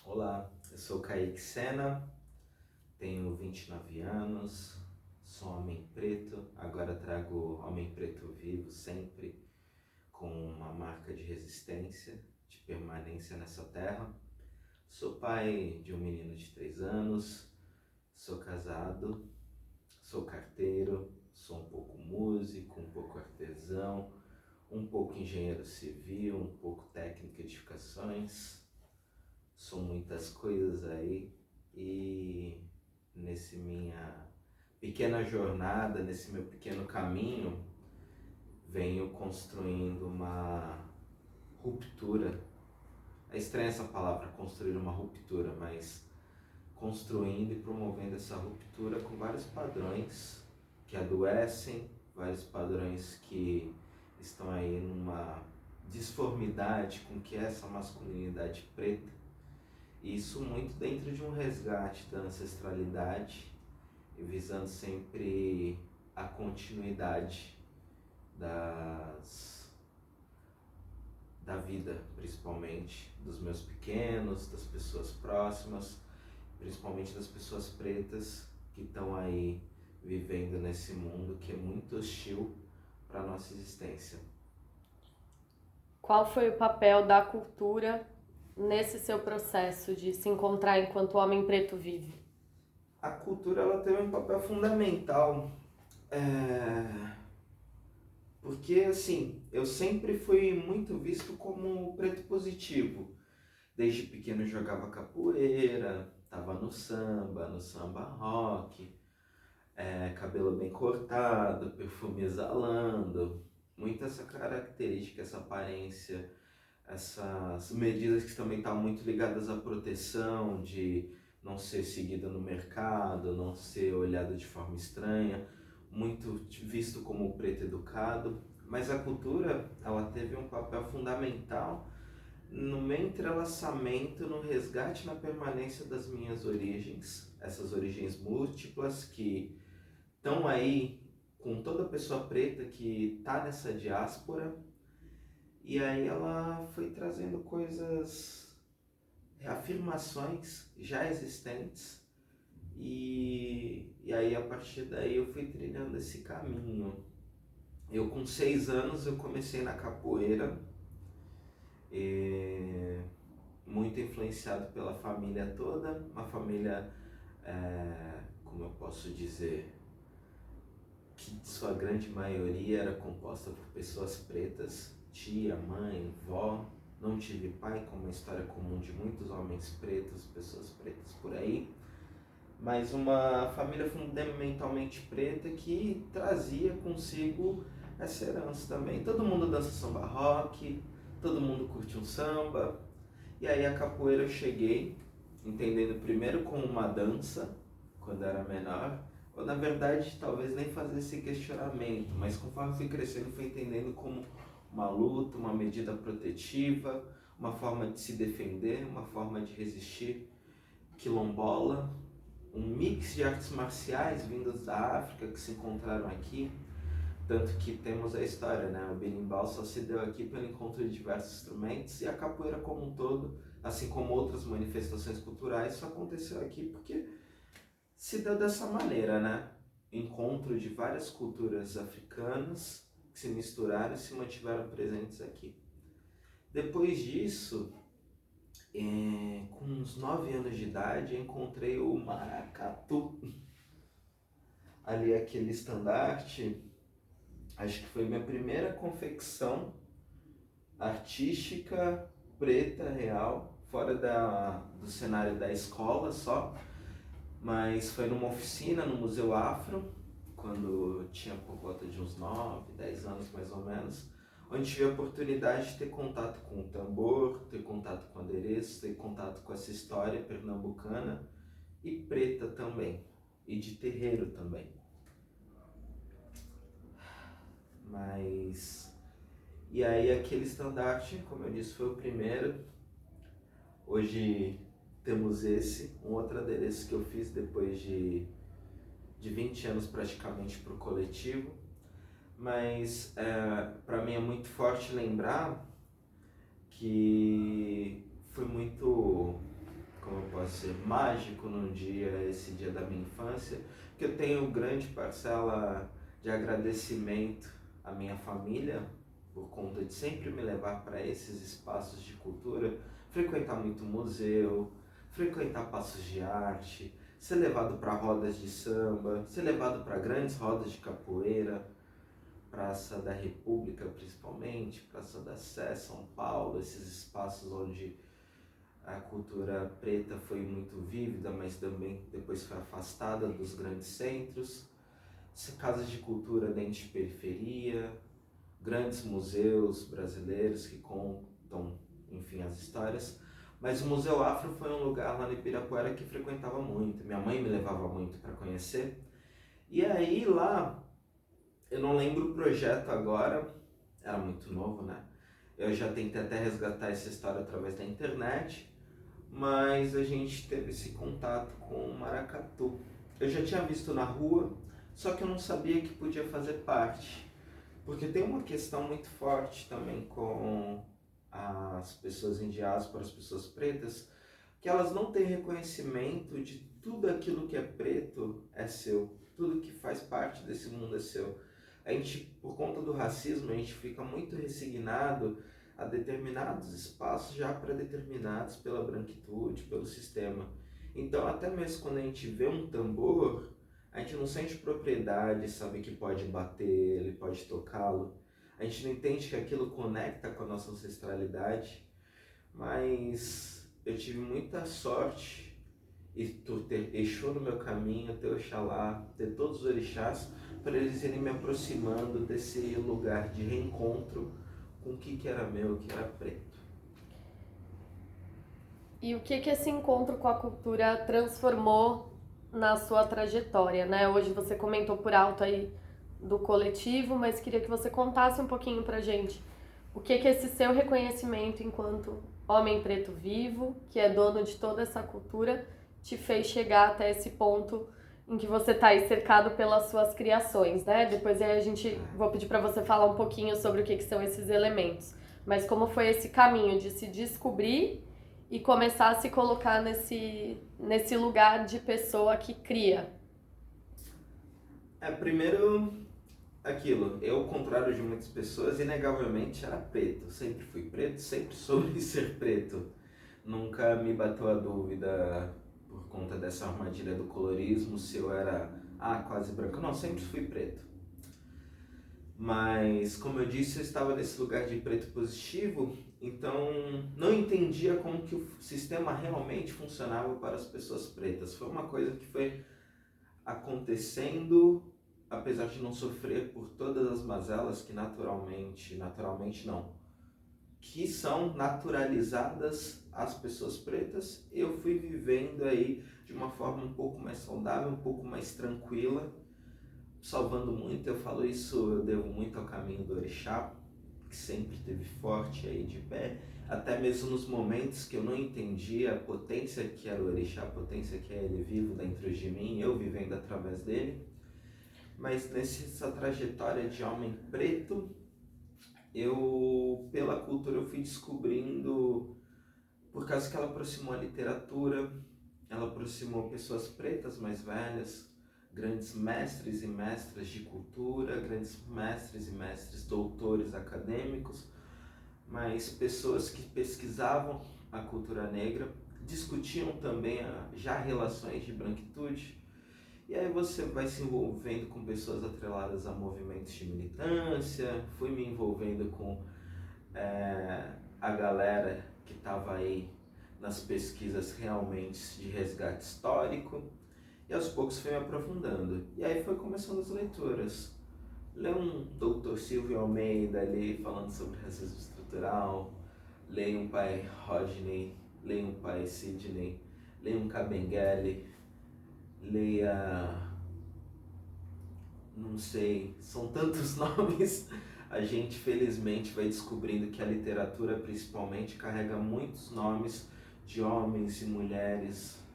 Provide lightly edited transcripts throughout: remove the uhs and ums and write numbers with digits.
Olá, eu sou Kaique Sena, tenho 29 anos, sou homem preto, agora trago homem preto vivo sempre com uma marca de resistência, de permanência nessa terra. Sou pai de um menino de 3 anos, sou casado, sou carteiro, sou um pouco músico, um pouco artesão, um pouco engenheiro civil, um pouco técnico de edificações. São muitas coisas aí e nesse minha pequena jornada, nesse meu pequeno caminho, venho construindo uma ruptura. É estranha essa palavra, construir uma ruptura, mas construindo e promovendo essa ruptura com vários padrões que adoecem, vários padrões que estão aí numa disformidade com que é essa masculinidade preta. Isso muito dentro de um resgate da ancestralidade e visando sempre a continuidade da vida, principalmente dos meus pequenos, das pessoas próximas, principalmente das pessoas pretas que estão aí vivendo nesse mundo que é muito hostil para a nossa existência. Qual foi o papel da cultura nesse seu processo de se encontrar enquanto homem preto vive? A cultura ela tem um papel fundamental, porque assim, eu sempre fui muito visto como preto positivo. Desde pequeno eu jogava capoeira, tava no samba rock, cabelo bem cortado, perfume exalando. Muito essa característica, essa aparência, essas medidas que também estão muito ligadas à proteção, de não ser seguida no mercado, não ser olhado de forma estranha, muito visto como preto educado. Mas a cultura, ela teve um papel fundamental no meu entrelaçamento, no resgate, na permanência das minhas origens, essas origens múltiplas que estão aí com toda pessoa preta que está nessa diáspora. E aí ela foi trazendo coisas, afirmações já existentes, e aí a partir daí eu fui trilhando esse caminho. Eu com 6 anos eu comecei na capoeira, muito influenciado pela família toda, uma família, como eu posso dizer, que sua grande maioria era composta por pessoas pretas, tia, mãe, vó. Não tive pai, como uma história comum de muitos homens pretos, pessoas pretas por aí, mas uma família fundamentalmente preta que trazia consigo essa herança também. Todo mundo dança samba rock, todo mundo curte um samba, e aí a capoeira eu cheguei entendendo primeiro como uma dança, quando era menor, ou na verdade talvez nem fazer esse questionamento, mas conforme fui crescendo fui entendendo como uma luta, uma medida protetiva, uma forma de se defender, uma forma de resistir quilombola, um mix de artes marciais vindas da África que se encontraram aqui, tanto que temos a história, né? O berimbau só se deu aqui pelo encontro de diversos instrumentos, e a capoeira como um todo, assim como outras manifestações culturais, só aconteceu aqui porque se deu dessa maneira, né? Encontro de várias culturas africanas que se misturaram e se mantiveram presentes aqui. Depois disso, com uns 9 anos de idade, eu encontrei o maracatu, ali aquele estandarte. Acho que foi minha primeira confecção artística preta real, fora do cenário da escola só, mas foi numa oficina no Museu Afro, quando eu tinha por volta de uns 9, 10 anos mais ou menos, onde tive a oportunidade de ter contato com o tambor, ter contato com adereço, ter contato com essa história pernambucana e preta também, e de terreiro também. Mas... E aí aquele estandarte, como eu disse, foi o primeiro. Hoje temos esse, um outro adereço que eu fiz depois de 20 anos praticamente para o coletivo. Mas para mim é muito forte lembrar que foi muito, ser mágico num dia, esse dia da minha infância, que eu tenho grande parcela de agradecimento à minha família, por conta de sempre me levar para esses espaços de cultura, frequentar muito museu, frequentar passos de arte, ser levado para rodas de samba, ser levado para grandes rodas de capoeira, Praça da República principalmente, Praça da Sé, São Paulo, esses espaços onde a cultura preta foi muito vívida, mas também depois foi afastada dos grandes centros, casas de cultura dentro de periferia, grandes museus brasileiros que contam, enfim, as histórias. Mas o Museu Afro foi um lugar lá no Ibirapuera que frequentava muito, minha mãe me levava muito para conhecer. E aí lá, eu não lembro o projeto agora, era muito novo, né? Eu já tentei até resgatar essa história através da internet, mas a gente teve esse contato com o maracatu. Eu já tinha visto na rua, só que eu não sabia que podia fazer parte. Porque tem uma questão muito forte também com as pessoas em diáspora, as pessoas pretas, que elas não têm reconhecimento de tudo aquilo que é preto é seu, tudo que faz parte desse mundo é seu. A gente, por conta do racismo, a gente fica muito resignado a determinados espaços já pré-determinados pela branquitude, pelo sistema. Então, até mesmo quando a gente vê um tambor, a gente não sente propriedade, sabe que pode bater ele, pode tocá-lo. A gente não entende que aquilo conecta com a nossa ancestralidade, mas eu tive muita sorte e ter Exu no meu caminho, ter Oxalá, ter todos os orixás, para eles irem me aproximando desse lugar de reencontro com o que era meu, o que era preto. E o que esse encontro com a cultura transformou na sua trajetória, né? Hoje você comentou por alto aí do coletivo, mas queria que você contasse um pouquinho pra gente o que esse seu reconhecimento enquanto homem preto vivo, que é dono de toda essa cultura, te fez chegar até esse ponto em que você tá aí cercado pelas suas criações, né? Depois aí vou pedir para você falar um pouquinho sobre o que são esses elementos. Mas como foi esse caminho de se descobrir e começar a se colocar nesse lugar de pessoa que cria? Primeiro, aquilo, eu, ao contrário de muitas pessoas, inegavelmente era preto. Sempre fui preto, sempre soube ser preto. Nunca me bateu a dúvida, por conta dessa armadilha do colorismo, se eu era quase branco. Não, sempre fui preto. Mas, como eu disse, eu estava nesse lugar de preto positivo, então não entendia como que o sistema realmente funcionava para as pessoas pretas. Foi uma coisa que foi acontecendo, apesar de não sofrer por todas as mazelas que naturalmente não, que são naturalizadas às pessoas pretas, eu fui vivendo aí de uma forma um pouco mais saudável, um pouco mais tranquila, salvando muito. Eu falo isso, eu devo muito ao caminho do orixá, que sempre esteve forte aí de pé, até mesmo nos momentos que eu não entendia a potência que era o orixá, a potência que é ele vivo dentro de mim, eu vivendo através dele. Mas nessa trajetória de homem preto, pela cultura, eu fui descobrindo, por causa que ela aproximou a literatura, ela aproximou pessoas pretas mais velhas, grandes mestres e mestras de cultura, grandes mestres e mestres doutores acadêmicos, mas pessoas que pesquisavam a cultura negra, discutiam também já relações de branquitude. E aí você vai se envolvendo com pessoas atreladas a movimentos de militância, fui me envolvendo com a galera que estava aí nas pesquisas realmente de resgate histórico, e aos poucos fui me aprofundando. E aí foi começando as leituras. Leio um Dr. Silvio Almeida ali falando sobre racismo estrutural, leio um pai Rodney, leio um pai Sidney, leio um Kabengele, leia, não sei, são tantos nomes. A gente felizmente vai descobrindo que a literatura principalmente carrega muitos nomes de homens e mulheres,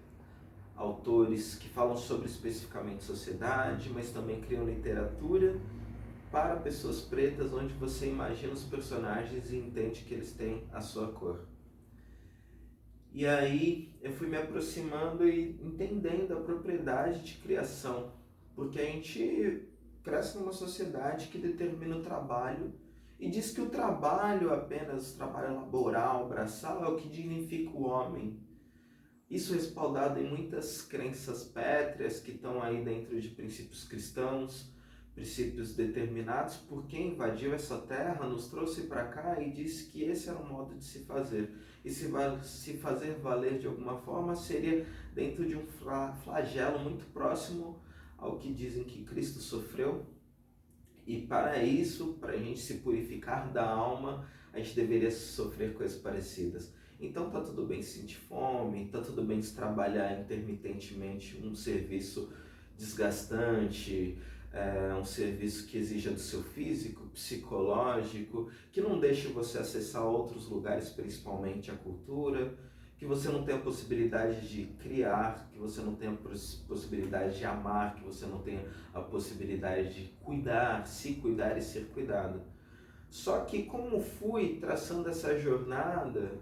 autores que falam sobre especificamente sociedade, mas também criam literatura para pessoas pretas, onde você imagina os personagens e entende que eles têm a sua cor. E aí eu fui me aproximando e entendendo a propriedade de criação, porque a gente cresce numa sociedade que determina o trabalho e diz que o trabalho, apenas o trabalho laboral, braçal, é o que dignifica o homem. Isso respaldado em muitas crenças pétreas que estão aí dentro de princípios cristãos, princípios determinados por quem invadiu essa terra, nos trouxe para cá e disse que esse era o modo de se fazer. E se fazer valer de alguma forma seria dentro de um flagelo muito próximo ao que dizem que Cristo sofreu. E para isso, para a gente se purificar da alma, a gente deveria sofrer coisas parecidas. Então tá tudo bem se sentir fome, tá tudo bem se trabalhar intermitentemente um serviço desgastante, um serviço que exija do seu físico, psicológico, que não deixe você acessar outros lugares, principalmente a cultura, que você não tenha possibilidade de criar, que você não tenha possibilidade de amar, que você não tenha a possibilidade de cuidar, se cuidar e ser cuidado. Só que como fui traçando essa jornada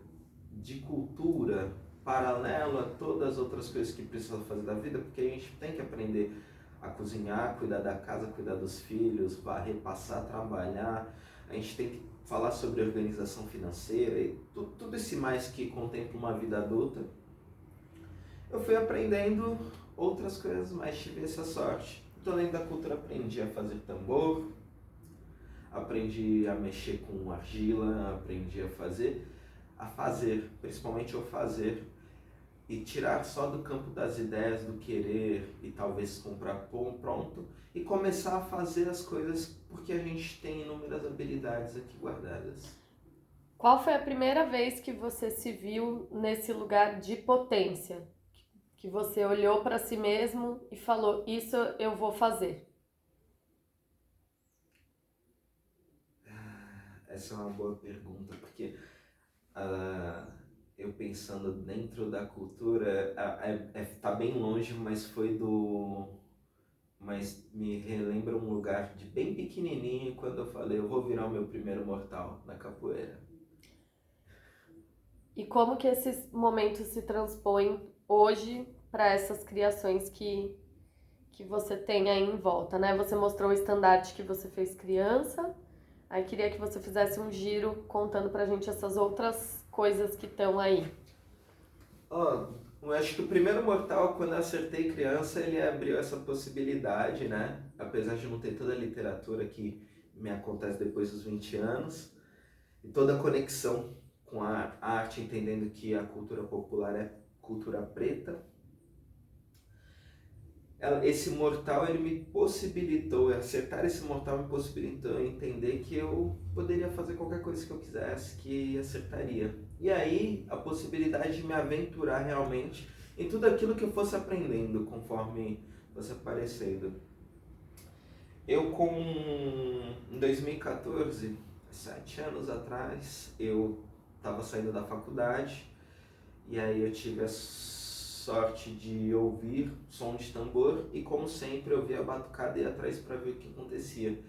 de cultura paralelo a todas as outras coisas que precisam fazer da vida, porque a gente tem que aprender a cozinhar, cuidar da casa, cuidar dos filhos, varrer, passar, trabalhar, a gente tem que falar sobre organização financeira e tudo esse mais que contempla uma vida adulta. Eu fui aprendendo outras coisas, mas tive essa sorte. Então, além da cultura, aprendi a fazer tambor, aprendi a mexer com argila, aprendi a fazer, principalmente o fazer, e tirar só do campo das ideias, do querer e talvez comprar pronto e começar a fazer as coisas porque a gente tem inúmeras habilidades aqui guardadas. Qual foi a primeira vez que você se viu nesse lugar de potência? Que você olhou para si mesmo e falou, isso eu vou fazer? Essa é uma boa pergunta, porque eu pensando dentro da cultura, tá bem longe, mas me relembra um lugar de bem pequenininho quando eu falei, eu vou virar o meu primeiro mortal na capoeira. E como que esses momentos se transpõem hoje para essas criações que você tem aí em volta, né? Você mostrou o estandarte que você fez criança, aí queria que você fizesse um giro contando pra gente essas outras coisas que estão aí. Eu acho que o primeiro mortal, quando eu acertei criança, ele abriu essa possibilidade, né? Apesar de não ter toda a literatura que me acontece depois dos 20 anos, e toda a conexão com a arte, entendendo que a cultura popular é cultura preta. Esse mortal, ele me possibilitou, acertar esse mortal me possibilitou entender que eu poderia fazer qualquer coisa que eu quisesse, que acertaria. E aí, a possibilidade de me aventurar realmente em tudo aquilo que eu fosse aprendendo, conforme fosse aparecendo. Em 2014, 7 anos atrás, eu estava saindo da faculdade e aí eu tive a sorte de ouvir som de tambor e, como sempre, eu vi a batucada e ia atrás para ver o que acontecia.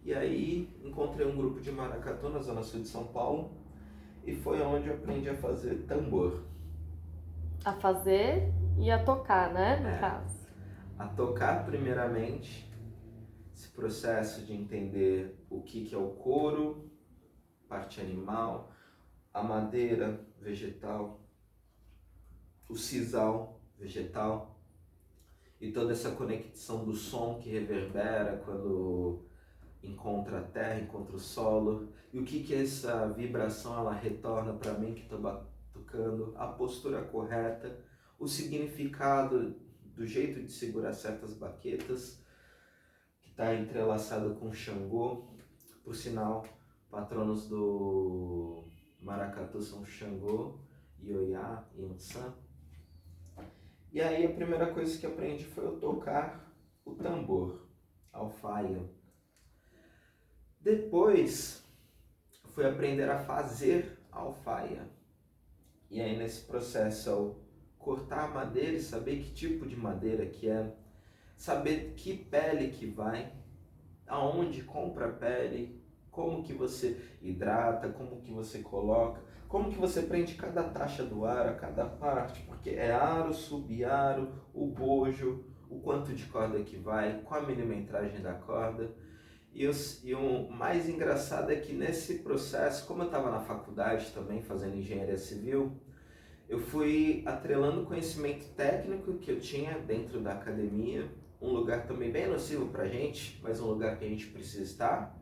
E aí encontrei um grupo de maracatu na zona sul de São Paulo e foi onde eu aprendi a fazer tambor. A fazer e a tocar, né, no caso. A tocar primeiramente, esse processo de entender o que é o couro, parte animal, a madeira vegetal, o sisal vegetal e toda essa conexão do som que reverbera quando encontra a terra, encontra o solo, e o que essa vibração ela retorna para mim que estou batucando, a postura correta, o significado do jeito de segurar certas baquetas, que está entrelaçado com Xangô. Por sinal, patronos do maracatu são Xangô, Ioiá e Ançã. E aí a primeira coisa que aprendi foi eu tocar o tambor, a alfaia. Depois fui aprender a fazer a alfaia. E aí nesse processo ao cortar a madeira e saber que tipo de madeira que é, saber que pele que vai, aonde compra a pele, como que você hidrata, como que você coloca, como que você prende cada taxa do aro, a cada parte, porque é aro, sub-aro, o bojo, o quanto de corda que vai, qual a milimetragem da corda. E o mais engraçado é que nesse processo, como eu estava na faculdade também, fazendo engenharia civil, eu fui atrelando o conhecimento técnico que eu tinha dentro da academia, um lugar também bem nocivo para a gente, mas um lugar que a gente precisa estar,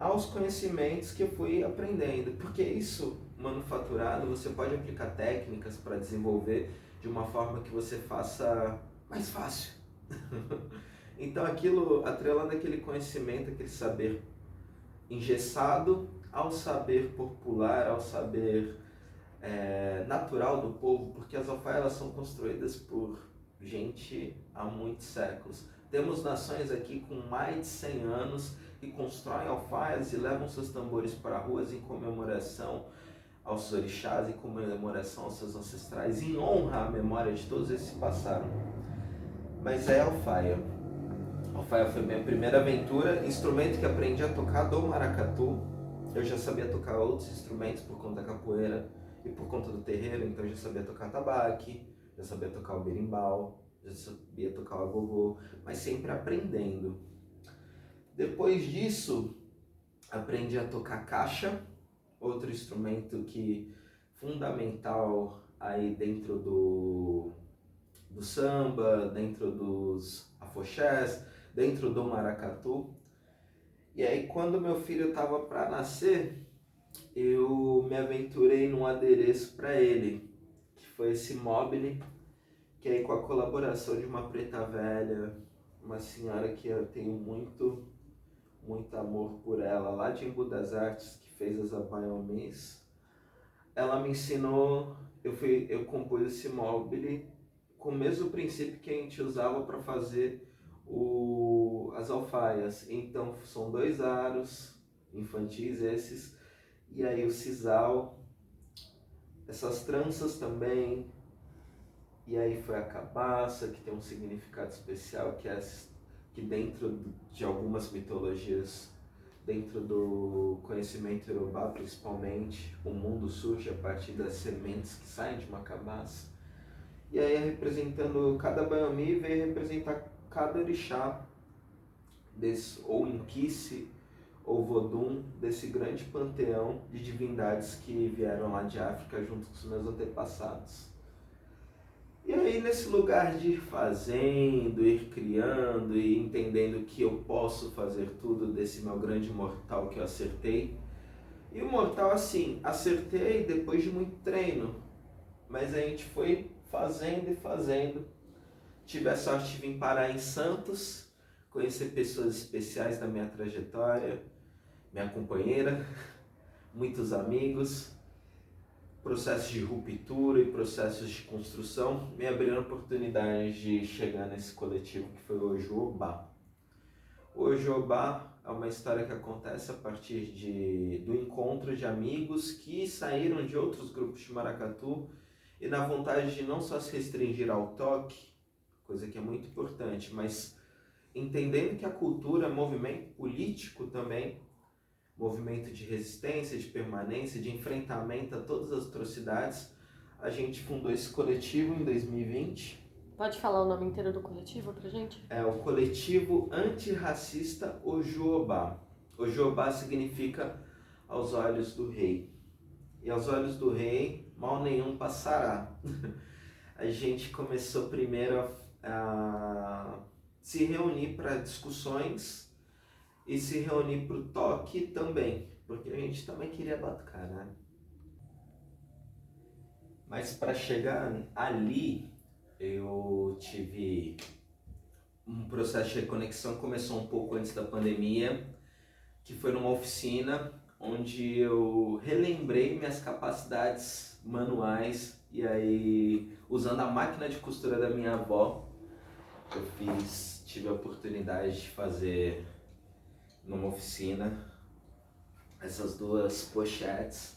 aos conhecimentos que eu fui aprendendo, porque isso, manufaturado, você pode aplicar técnicas para desenvolver de uma forma que você faça mais fácil. Então aquilo, atrelando aquele conhecimento, aquele saber engessado ao saber popular, ao saber natural do povo, porque as alfaias elas são construídas por gente há muitos séculos. Temos nações aqui com mais de 100 anos que constroem alfaias e levam seus tambores para ruas em comemoração aos orixás, em comemoração aos seus ancestrais, em honra à memória de todos esses que passaram. Mas é alfaia. Alfaia foi minha primeira aventura, instrumento que aprendi a tocar do maracatu. Eu já sabia tocar outros instrumentos por conta da capoeira e por conta do terreiro, então eu já sabia tocar tabaque, já sabia tocar o berimbau, já sabia tocar o agogô, mas sempre aprendendo. Depois disso, aprendi a tocar caixa, outro instrumento que fundamental aí dentro do samba, dentro dos afoxés, dentro do maracatu. E aí quando meu filho estava para nascer, eu me aventurei num adereço para ele, que foi esse mobile, que aí com a colaboração de uma preta velha, uma senhora que eu tenho muito amor por ela, lá de Embu das Artes, que fez as Abaiomis, ela me ensinou, eu compus esse mobile com o mesmo princípio que a gente usava para fazer as alfaias. Então são 2 aros infantis esses, e aí o sisal, essas tranças também, e aí foi a cabaça, que tem um significado especial, que dentro de algumas mitologias, dentro do conhecimento iorubá principalmente, o mundo surge a partir das sementes que saem de uma cabaça. E aí representando cada Baiami, veio representar cada orixá, ou Inquice, ou Vodum, desse grande panteão de divindades que vieram lá de África junto com os meus antepassados. E aí nesse lugar de ir fazendo, ir criando e entendendo que eu posso fazer tudo desse meu grande mortal que eu acertei. E o mortal assim, acertei depois de muito treino, mas a gente foi fazendo e fazendo. Tive a sorte de vir parar em Santos, conhecer pessoas especiais da minha trajetória, minha companheira, muitos amigos, processos de ruptura e processos de construção, me abriram a oportunidade de chegar nesse coletivo que foi o Ojuobá. O Ojuobá é uma história que acontece a partir do encontro de amigos que saíram de outros grupos de maracatu e na vontade de não só se restringir ao toque, coisa que é muito importante, mas entendendo que a cultura é movimento político também, movimento de resistência, de permanência, de enfrentamento a todas as atrocidades, a gente fundou esse coletivo em 2020. Pode falar o nome inteiro do coletivo pra gente? É o Coletivo Antirracista Ojuobá. Ojuobá significa aos olhos do rei. E aos olhos do rei, mal nenhum passará. A gente começou primeiro a se reunir para discussões e se reunir para o toque também, porque a gente também queria batucar, né? Mas para chegar ali, eu tive um processo de reconexão que começou um pouco antes da pandemia, que foi numa oficina onde eu relembrei minhas capacidades manuais e aí, usando a máquina de costura da minha avó, eu tive a oportunidade de fazer numa oficina essas 2 pochetes.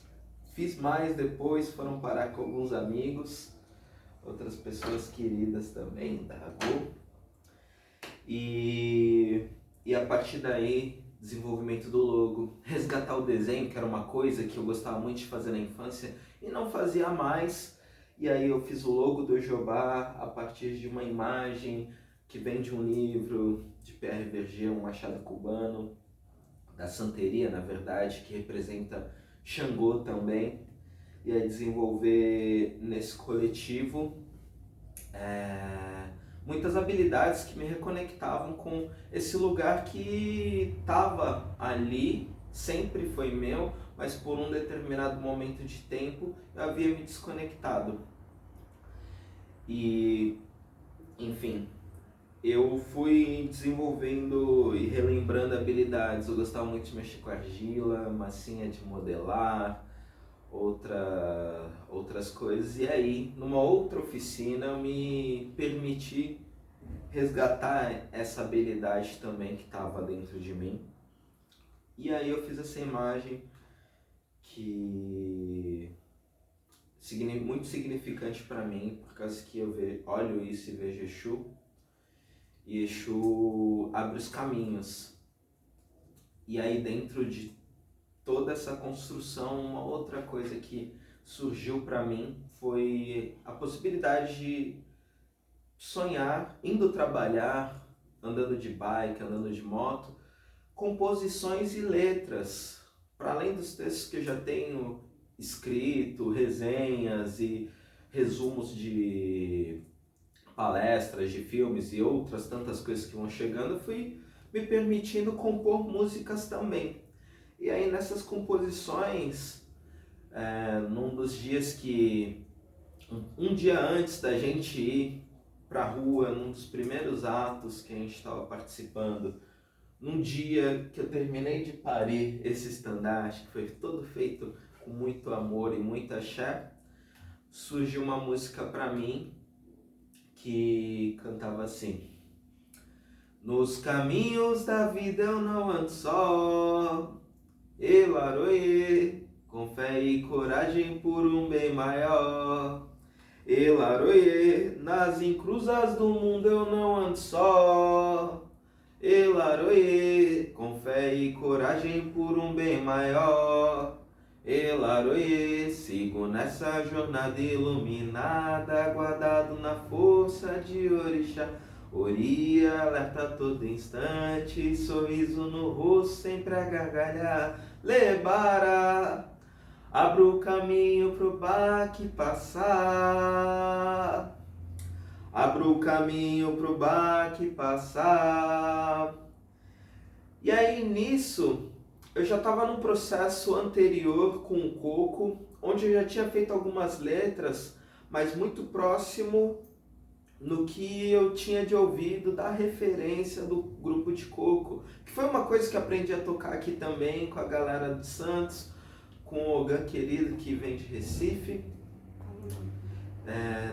Fiz mais depois, foram parar com alguns amigos, outras pessoas queridas também da Ragu. E a partir daí desenvolvimento do logo, resgatar o desenho, que era uma coisa que eu gostava muito de fazer na infância e não fazia mais. E aí eu fiz o logo do Jobá a partir de uma imagem que vem de um livro de Pierre Berger, um machado cubano, da santeria, na verdade, que representa Xangô também. E aí desenvolver nesse coletivo muitas habilidades que me reconectavam com esse lugar que estava ali, sempre foi meu, mas por um determinado momento de tempo eu havia me desconectado. E, enfim, eu fui desenvolvendo e relembrando habilidades. Eu gostava muito de mexer com argila, massinha de modelar, outras coisas. E aí, numa outra oficina, eu me permiti resgatar essa habilidade também que estava dentro de mim. E aí eu fiz essa imagem que muito significante para mim, por causa que eu olho isso e vejo Exu, e Exu abre os caminhos. E aí dentro de toda essa construção, uma outra coisa que surgiu para mim foi a possibilidade de sonhar, indo trabalhar, andando de bike, andando de moto, composições e letras, para além dos textos que eu já tenho escrito, resenhas e resumos de palestras, de filmes e outras tantas coisas que vão chegando, eu fui me permitindo compor músicas também. E aí nessas composições, num dos dias que, um dia antes da gente ir para a rua, num dos primeiros atos que a gente estava participando, num dia que eu terminei de parir esse estandarte, que foi todo feito com muito amor e muita axé, surgiu uma música para mim que cantava assim: nos caminhos da vida eu não ando só, elaroê, com fé e coragem por um bem maior. Elaroê, nas encruzas do mundo eu não ando só. Elaroê, com fé e coragem por um bem maior. Elaroê, sigo nessa jornada iluminada, guardado na força de Orixá. Ori alerta a todo instante, sorriso no rosto sempre a gargalhar. Lebara, abro o caminho pro baque passar. Abro o caminho pro baque passar. E aí nisso, eu já estava num processo anterior com o Coco, onde eu já tinha feito algumas letras, mas muito próximo no que eu tinha de ouvido da referência do grupo de Coco, que foi uma coisa que aprendi a tocar aqui também com a galera de Santos, com o Ogan querido que vem de Recife,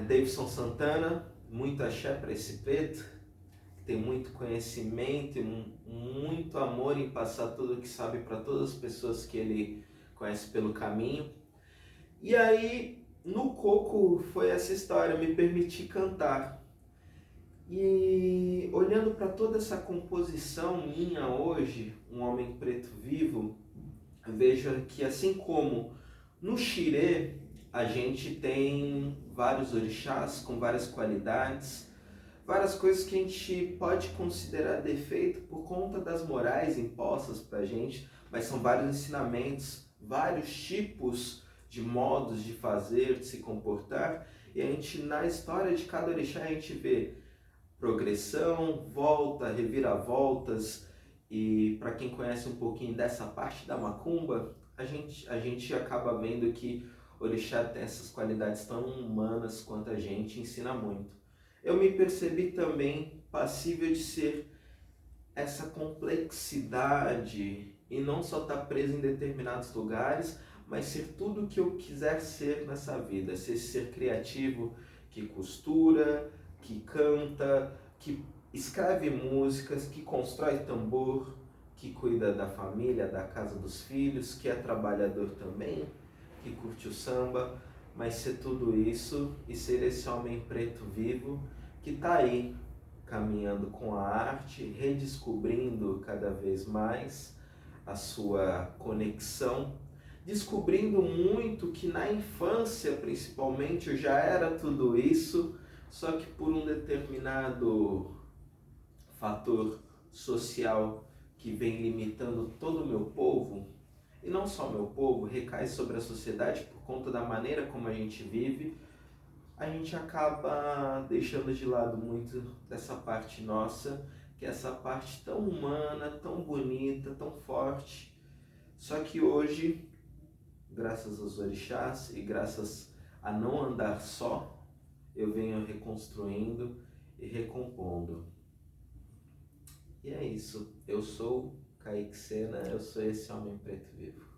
Davidson Santana, muito axé para esse preto, que tem muito conhecimento e muito amor em passar tudo o que sabe para todas as pessoas que ele conhece pelo caminho. E aí, no Coco foi essa história, me permiti cantar. E olhando para toda essa composição minha hoje, um homem preto vivo, eu vejo que assim como no Xirê, a gente tem vários orixás com várias qualidades, várias coisas que a gente pode considerar defeito por conta das morais impostas pra gente, mas são vários ensinamentos, vários tipos de modos de fazer, de se comportar, e a gente, na história de cada orixá, a gente vê progressão, volta, reviravoltas, e para quem conhece um pouquinho dessa parte da macumba, a gente acaba vendo que o orixá tem essas qualidades tão humanas quanto a gente, ensina muito. Eu me percebi também passível de ser essa complexidade e não só estar preso em determinados lugares, mas ser tudo o que eu quiser ser nessa vida, ser esse ser criativo que costura, que canta, que escreve músicas, que constrói tambor, que cuida da família, da casa dos filhos, que é trabalhador também, que curte o samba, mas ser tudo isso e ser esse homem preto vivo que está aí caminhando com a arte, redescobrindo cada vez mais a sua conexão, descobrindo muito que na infância, principalmente, eu já era tudo isso, só que por um determinado fator social que vem limitando todo o meu povo, e não só meu povo, recai sobre a sociedade por conta da maneira como a gente vive, a gente acaba deixando de lado muito dessa parte nossa, que é essa parte tão humana, tão bonita, tão forte. Só que hoje, graças aos orixás e graças a não andar só, eu venho reconstruindo e recompondo. E é isso. Eu sou Kaique Sena, eu sou esse homem preto vivo.